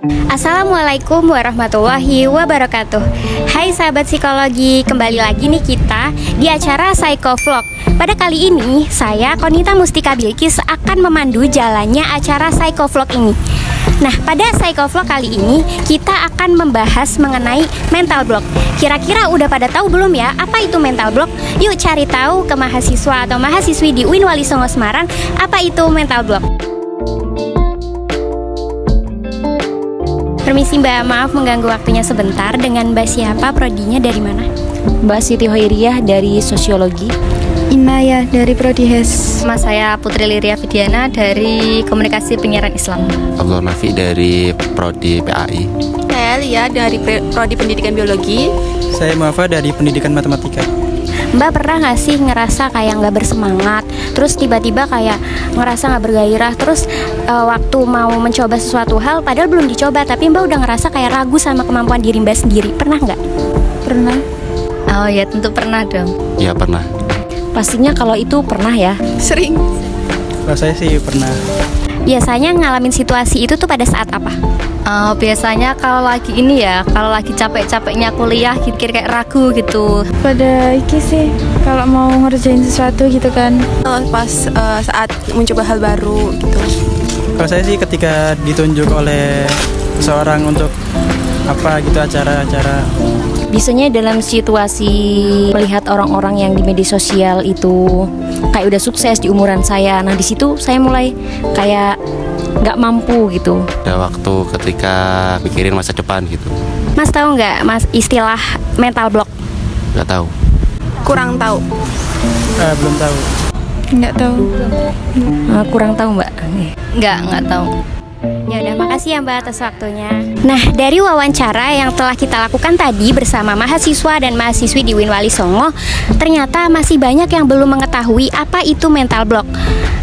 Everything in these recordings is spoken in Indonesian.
Assalamualaikum warahmatullahi wabarakatuh. Hai sahabat psikologi, kembali lagi nih kita di acara Psychovlog. Pada kali ini, saya Konita Mustika Bilkis akan memandu jalannya acara Psychovlog ini. Nah, pada Psychovlog kali ini kita akan membahas mengenai mental block. Kira-kira udah pada tahu belum ya apa itu mental block? Yuk cari tahu ke mahasiswa atau mahasiswi di UIN Wali Songo Semarang apa itu mental block. Permisi Mbak, maaf mengganggu waktunya sebentar. Dengan Mbak siapa, prodinya dari mana? Mbak Siti Hoiriah dari Sosiologi. Inaya dari Prodi HES. Nama saya Putri Liria Vidiana dari Komunikasi Penyiaran Islam. Abdul Nafi dari Prodi PAI. Saya Lia dari Prodi Pendidikan Biologi. Saya Muafa dari Pendidikan Matematika. Mbak pernah gak sih ngerasa kayak gak bersemangat, terus tiba-tiba kayak ngerasa gak bergairah, terus waktu mau mencoba sesuatu hal padahal belum dicoba, tapi Mbak udah ngerasa kayak ragu sama kemampuan diri Mbak sendiri? Pernah gak? Pernah. Oh ya, tentu pernah dong. Ya pernah. Pastinya kalau itu pernah ya. Sering. Kalau saya sih pernah. Biasanya ngalamin situasi itu tuh pada saat apa? Biasanya kalau lagi ini ya, kalau lagi capek-capeknya kuliah, pikir kayak ragu gitu. Pada iki sih, kalau mau ngerjain sesuatu gitu kan. Pas saat mencoba hal baru gitu. Kalau saya sih ketika ditunjuk oleh seseorang untuk apa gitu acara-acara. Biasanya dalam situasi melihat orang-orang yang di media sosial itu kayak udah sukses di umuran saya. Nah di situ saya mulai kayak nggak mampu gitu. Ada waktu ketika pikirin masa depan gitu. Mas tahu nggak Mas istilah mental block? Nggak tahu. Kurang tahu. Belum tahu. Nggak tahu. Kurang tahu Mbak. Nggak tahu. Ya udah, makasih ya Mbak atas waktunya. Nah, dari wawancara yang telah kita lakukan tadi bersama mahasiswa dan mahasiswi di UIN Wali Songo, ternyata masih banyak yang belum mengetahui apa itu mental block.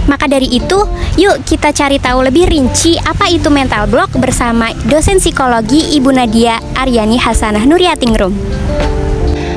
Maka dari itu, yuk kita cari tahu lebih rinci apa itu mental block bersama dosen psikologi Ibu Nadia Aryani Hasanah Nuriatingrum.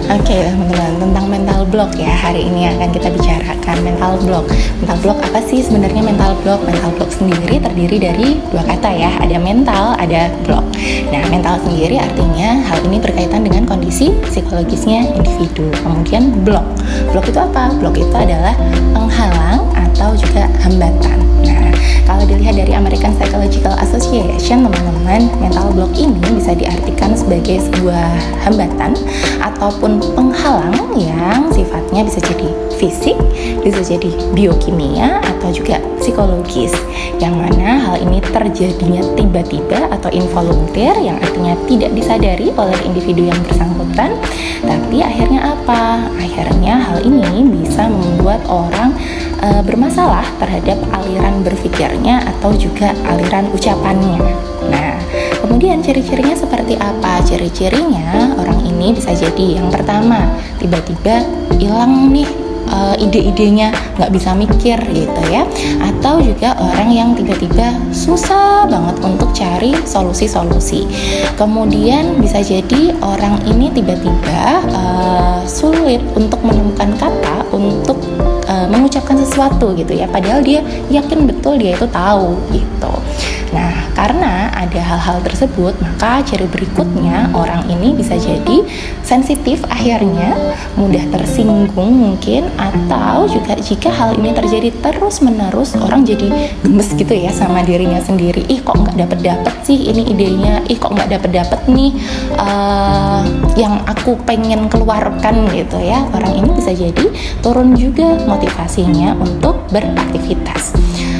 Oke teman-teman, tentang mental block ya, hari ini akan kita bicarakan mental block. Mental block apa sih sebenarnya mental block? Mental block sendiri terdiri dari dua kata ya, ada mental, ada block. Nah, mental sendiri artinya hal ini berkaitan dengan kondisi psikologisnya individu. Kemudian block. Block itu apa? Block itu adalah penghalang atau juga hambatan. Nah, kalau dilihat dari American Psychological Association, teman-teman, mental block ini bisa diartikan sebagai sebuah hambatan ataupun penghalang yang sifatnya bisa jadi fisik, bisa jadi biokimia atau juga psikologis, yang mana hal ini terjadinya tiba-tiba atau involunteer, yang artinya tidak disadari oleh individu yang bersangkutan. Tapi akhirnya apa? Akhirnya hal ini bisa membuat orang bermasalah terhadap aliran berpikirnya atau juga aliran ucapannya. Nah, kemudian ciri-cirinya seperti apa? Ciri-cirinya orang ini bisa jadi yang pertama, tiba-tiba hilang nih ide-idenya, nggak bisa mikir gitu ya, atau juga orang yang tiba-tiba susah banget untuk cari solusi-solusi. Kemudian bisa jadi orang ini tiba-tiba sulit untuk menemukan kata untuk mengucapkan sesuatu gitu ya, padahal dia yakin betul dia itu tahu gitu. Nah, karena ada hal-hal tersebut, maka ciri berikutnya orang ini bisa jadi sensitif, akhirnya mudah tersinggung mungkin, atau juga jika hal ini terjadi terus-menerus, orang jadi gemes gitu ya sama dirinya sendiri. Ih, kok nggak dapet-dapet sih ini idenya, ih kok nggak dapet-dapet nih yang aku pengen keluarkan gitu ya. Orang ini bisa jadi turun juga motivasinya untuk beraktivitas.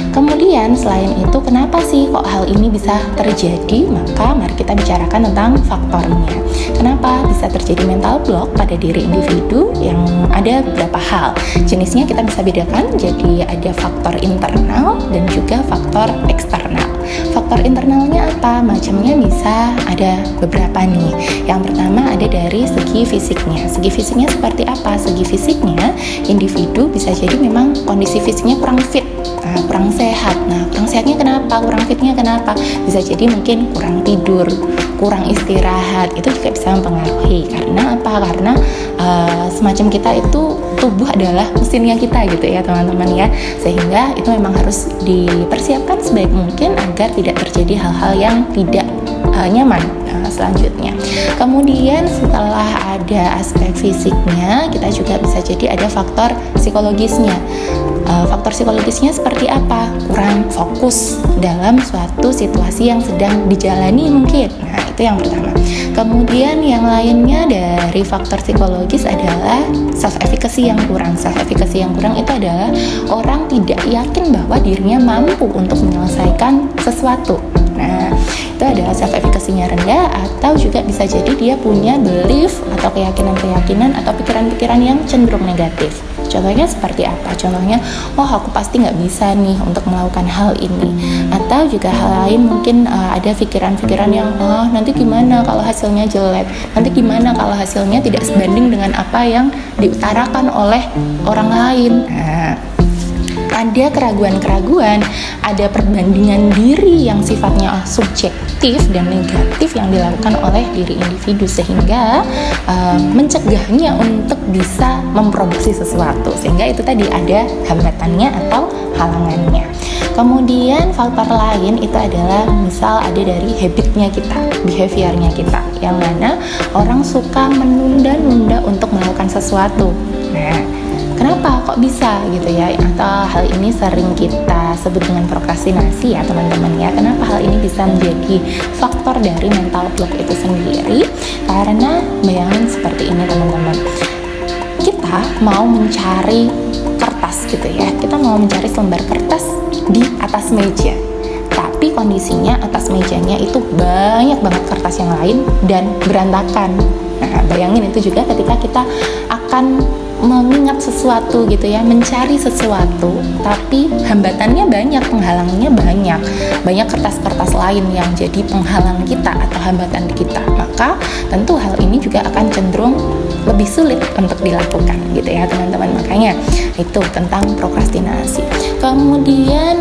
Kemudian selain itu, kenapa sih kok hal ini bisa terjadi? Maka mari kita bicarakan tentang faktornya. Kenapa bisa terjadi mental block pada diri individu? Yang ada beberapa hal. Jenisnya kita bisa bedakan, jadi ada faktor internal dan juga faktor eksternal. Faktor internalnya apa? Macamnya bisa ada beberapa nih. Yang pertama ada dari segi fisiknya. Segi fisiknya seperti apa? Segi fisiknya, individu bisa jadi memang kondisi fisiknya kurang fit, kurang sehat. Nah, kurang sehatnya kenapa? Kurang fitnya kenapa? Bisa jadi mungkin kurang tidur, kurang istirahat. Itu juga bisa mempengaruhi. Karena apa? Karena semacam kita itu, tubuh adalah mesinnya kita gitu ya teman-teman ya. Sehingga itu memang harus dipersiapkan sebaik mungkin agar tidak terjadi hal-hal yang tidak nyaman. Selanjutnya, kemudian setelah ada aspek fisiknya, kita juga bisa jadi ada faktor psikologisnya. Faktor psikologisnya seperti apa? Kurang fokus dalam suatu situasi yang sedang dijalani mungkin. Nah, itu yang pertama. Kemudian yang lainnya dari faktor psikologis adalah self-efficacy yang kurang. Self-efficacy yang kurang itu adalah orang tidak yakin bahwa dirinya mampu untuk menyelesaikan sesuatu. Nah, itu adalah self-efficacy-nya rendah, atau juga bisa jadi dia punya belief atau keyakinan-keyakinan atau pikiran-pikiran yang cenderung negatif. Contohnya seperti apa? Contohnya, aku pasti nggak bisa nih untuk melakukan hal ini. Atau juga hal lain, mungkin ada pikiran-pikiran yang nanti gimana kalau hasilnya jelek, nanti gimana kalau hasilnya tidak sebanding dengan apa yang diutarakan oleh orang lain. Nah, ada keraguan-keraguan, ada perbandingan diri yang sifatnya subjektif dan negatif yang dilakukan oleh diri individu, sehingga mencegahnya untuk bisa memproduksi sesuatu, sehingga itu tadi ada hambatannya atau halangannya. Kemudian faktor lain itu adalah misal ada dari habitnya kita, behaviornya kita, yang mana orang suka menunda-nunda untuk melakukan sesuatu. Nah, kenapa kok bisa gitu ya? Atau hal ini sering kita sebut dengan prokrastinasi ya teman-teman ya. Kenapa hal ini bisa menjadi faktor dari mental block itu sendiri? Karena bayangin seperti ini teman-teman, kita mau mencari kertas gitu ya, kita mau mencari selembar kertas di atas meja, tapi kondisinya atas mejanya itu banyak banget kertas yang lain dan berantakan. Nah, bayangin itu juga ketika kita akan mengingat sesuatu gitu ya, mencari sesuatu, tapi hambatannya banyak, penghalangnya banyak kertas-kertas lain yang jadi penghalang kita atau hambatan kita, maka tentu hal ini juga akan cenderung lebih sulit untuk dilakukan gitu ya teman-teman. Makanya itu tentang prokrastinasi. Kemudian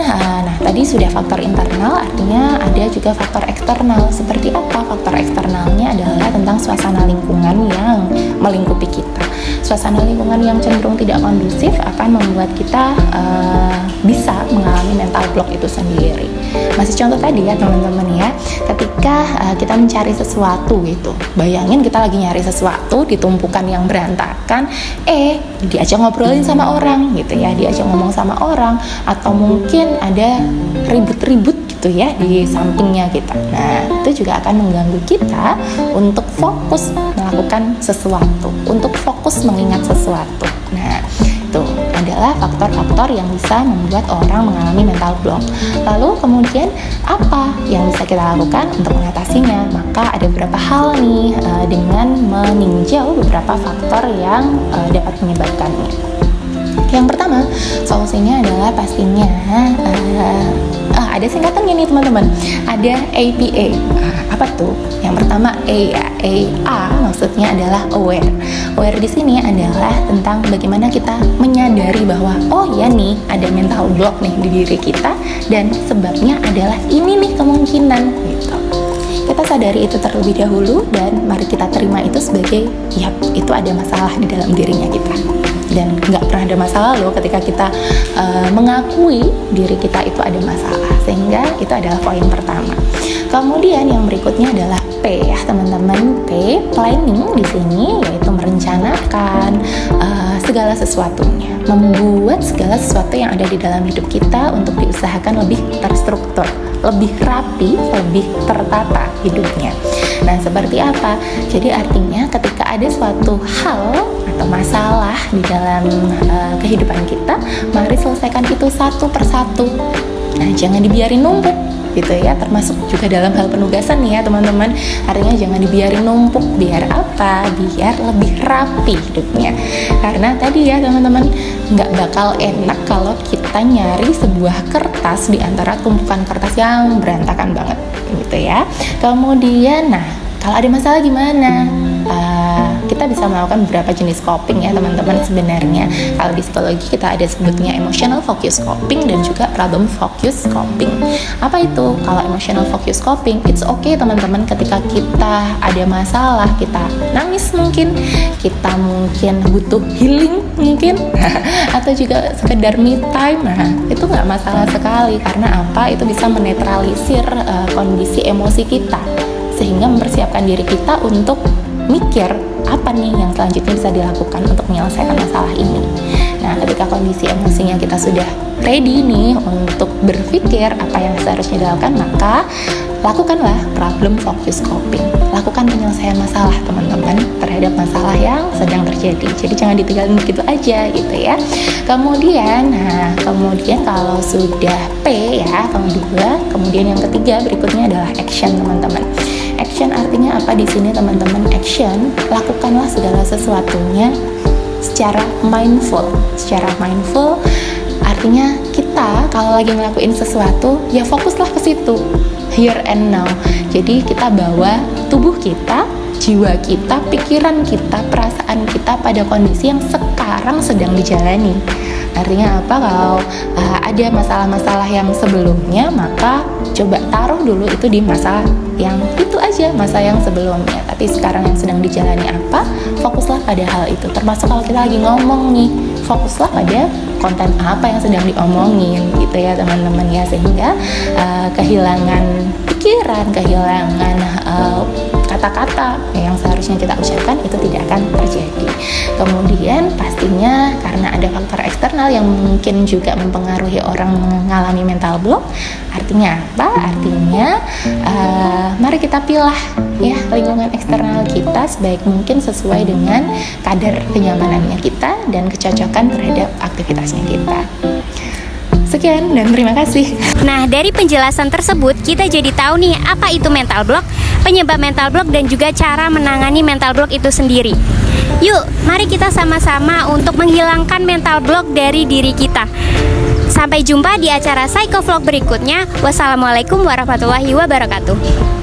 tadi sudah faktor internal, artinya ada juga faktor eksternal. Seperti apa faktor eksternalnya? Adalah tentang suasana lingkungan yang melingkupi kita. Suasana lingkungan yang cenderung tidak kondusif akan membuat kita bisa mengalami mental block itu sendiri. Masih contoh tadi ya teman-teman ya, ketika kita mencari sesuatu gitu, bayangin kita lagi nyari sesuatu di tumpukan yang berantakan, diajak ngobrolin sama orang gitu ya, diajak ngomong sama orang, atau mungkin ada ribut-ribut gitu ya di sampingnya kita. Nah, itu juga akan mengganggu kita untuk fokus melakukan sesuatu, untuk fokus mengingat sesuatu. Nah, itu adalah faktor-faktor yang bisa membuat orang mengalami mental block. Lalu kemudian apa yang bisa kita lakukan untuk mengatasinya? Maka ada beberapa hal nih dengan meninjau beberapa faktor yang dapat menyebabkannya. Yang pertama, solusinya adalah pastinya ada singkatannya nih teman-teman. Ada APA. Apa tuh? Yang pertama A maksudnya adalah aware. Aware di sini adalah tentang bagaimana kita menyadari bahwa ya nih ada mental block nih di diri kita, dan sebabnya adalah ini nih kemungkinan gitu. Kita sadari itu terlebih dahulu, dan mari kita terima itu sebagai itu ada masalah di dalam dirinya kita. Dan nggak pernah ada masalah loh ketika kita mengakui diri kita itu ada masalah, sehingga itu adalah poin pertama. Kemudian yang berikutnya adalah P ya teman-teman. P, planning di sini yaitu merencanakan segala sesuatunya, membuat segala sesuatu yang ada di dalam hidup kita untuk diusahakan lebih terstruktur, lebih rapi, lebih tertata hidupnya. Nah, seperti apa? Jadi artinya ketika ada suatu hal atau masalah di dalam kehidupan kita, mari selesaikan itu satu persatu. Nah, jangan dibiarin numpuk gitu ya, termasuk juga dalam hal penugasan nih ya teman-teman. Artinya jangan dibiarin numpuk. Biar apa? Biar lebih rapi hidupnya. Karena tadi ya teman-teman, nggak bakal enak kalau kita nyari sebuah kertas di antara tumpukan kertas yang berantakan banget gitu ya. Kemudian kalau ada masalah gimana? Kita bisa melakukan beberapa jenis coping ya teman-teman sebenarnya. Kalau di psikologi kita ada sebutnya emotional focus coping dan juga problem focus coping. Apa itu? Kalau emotional focus coping, it's okay teman-teman ketika kita ada masalah, kita nangis mungkin, kita mungkin butuh healing mungkin, atau juga sekedar me time. Nah, itu nggak masalah sekali. Karena apa? Itu bisa menetralisir kondisi emosi kita. sehingga mempersiapkan diri kita untuk mikir apa nih yang selanjutnya bisa dilakukan untuk menyelesaikan masalah ini. Nah, ketika kondisi emosinya kita sudah ready nih untuk berpikir apa yang seharusnya dilakukan, maka lakukanlah problem focus coping. Lakukan penyelesaian masalah teman-teman terhadap masalah yang sedang terjadi. Jadi jangan ditinggalin begitu aja gitu ya. Kemudian kalau sudah P ya, kemudian yang ketiga berikutnya adalah action teman-teman. Action artinya apa di sini teman-teman? Action, lakukanlah segala sesuatunya secara mindful. Secara mindful artinya kita kalau lagi ngelakuin sesuatu ya fokuslah ke situ, here and now. Jadi kita bawa tubuh kita, jiwa kita, pikiran kita, perasaan kita pada kondisi yang sekarang sedang dijalani. Artinya apa? Kalau ada masalah-masalah yang sebelumnya, maka coba taruh dulu itu di masa yang itu aja, masa yang sebelumnya. Tapi sekarang yang sedang dijalani apa? Fokuslah pada hal itu. Termasuk kalau kita lagi ngomong nih, fokuslah pada konten apa yang sedang diomongin gitu ya teman-teman ya, sehingga kehilangan pikiran, kehilangan kata-kata yang seharusnya kita ucapkan itu tidak akan terjadi. Kemudian pastinya karena ada faktor eksternal yang mungkin juga mempengaruhi orang mengalami mental block. Artinya apa? Artinya mari kita pilah ya lingkungan eksternal kita sebaik mungkin sesuai dengan kadar kenyamanannya kita dan kecocokan terhadap aktivitasnya kita. Sekian dan terima kasih. Nah, dari penjelasan tersebut kita jadi tahu nih apa itu mental block, penyebab mental block dan juga cara menangani mental block itu sendiri. Yuk, mari kita sama-sama untuk menghilangkan mental block dari diri kita. Sampai jumpa di acara Psychovlog berikutnya. Wassalamualaikum warahmatullahi wabarakatuh.